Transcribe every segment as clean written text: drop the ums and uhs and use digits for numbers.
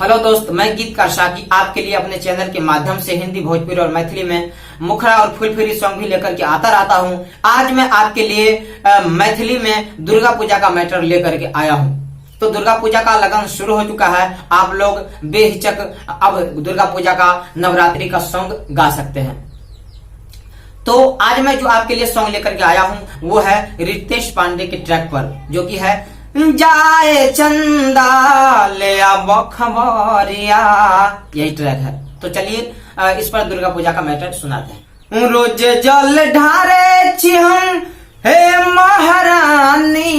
Hello दोस्त, मैं गीतकार शाकी आपके लिए अपने चैनल के माध्यम से हिंदी, भोजपुरी और मैथिली में मुखड़ा और फुलफुली सॉन्ग भी लेकर के आता रहता हूँ। आज मैं आपके लिए मैथिली में दुर्गा पूजा का मैटर लेकर के आया हूँ। तो दुर्गा पूजा का लगन शुरू हो चुका है। आप लोग बेहिचक अब दुर्गा पूजा का नवरात्रि का सॉन्ग गा सकते हैं। तो आज मैं जो आपके लिए सॉन्ग लेकर के आया हूँ वो है रितेश पांडे के ट्रैक पर, जो कि है जाए चंदा ले अब खबरिया, यही ट्रैक है। तो चलिए इस पर दुर्गा पूजा का मैटर सुनाते हैं। रोज जल ढारे छी हम हे महारानी,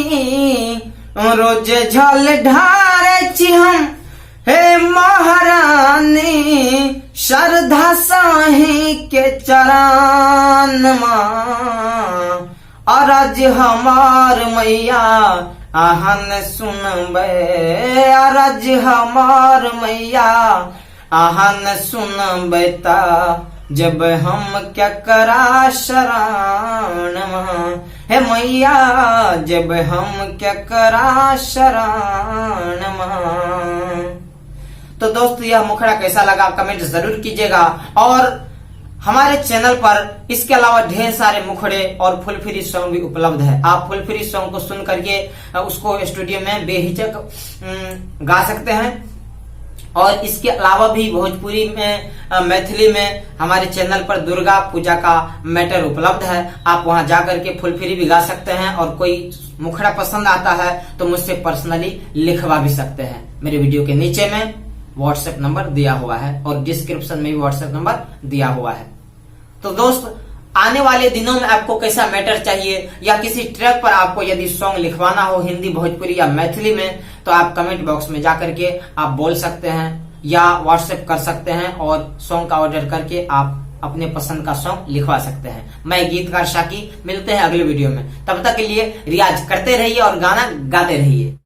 रोज जल ढारे छी हम हे महारानी, श्रद्धा साही के चरण मां, अरज हमार मैया आहन सुनबे, अरज हमार मैया आहन सुनबे ता, जब हम क्या करा शरण हे मैया, जब हम क्या करा शरण। तो दोस्त यह मुखड़ा कैसा लगा कमेंट जरूर कीजिएगा। और हमारे चैनल पर इसके अलावा ढेर सारे मुखड़े और फुलफुली सॉन्ग भी उपलब्ध है। आप फुलफुली सॉन्ग को सुन करके उसको स्टूडियो में बेहिचक गा सकते हैं। और इसके अलावा भी भोजपुरी में, मैथिली में हमारे चैनल पर दुर्गा पूजा का मैटर उपलब्ध है। आप वहां जाकर के फुलफुली भी गा सकते हैं। और कोई मुखड़ा पसंद आता है तो मुझसे पर्सनली लिखवा भी सकते हैं। मेरे वीडियो के नीचे में व्हाट्सएप नंबर दिया हुआ है और डिस्क्रिप्शन में भी व्हाट्सएप नंबर दिया हुआ है। तो दोस्त, आने वाले दिनों में आपको कैसा मैटर चाहिए या किसी ट्रैक पर आपको यदि सॉन्ग लिखवाना हो हिंदी, भोजपुरी या मैथिली में, तो आप कमेंट बॉक्स में जाकर के आप बोल सकते हैं या व्हाट्सएप कर सकते हैं और सॉन्ग का ऑर्डर करके आप अपने पसंद का सॉन्ग लिखवा सकते हैं। मैं गीतकार शाकी, मिलते हैं अगले वीडियो में। तब तक के लिए रियाज करते रहिए और गाना गाते रहिए।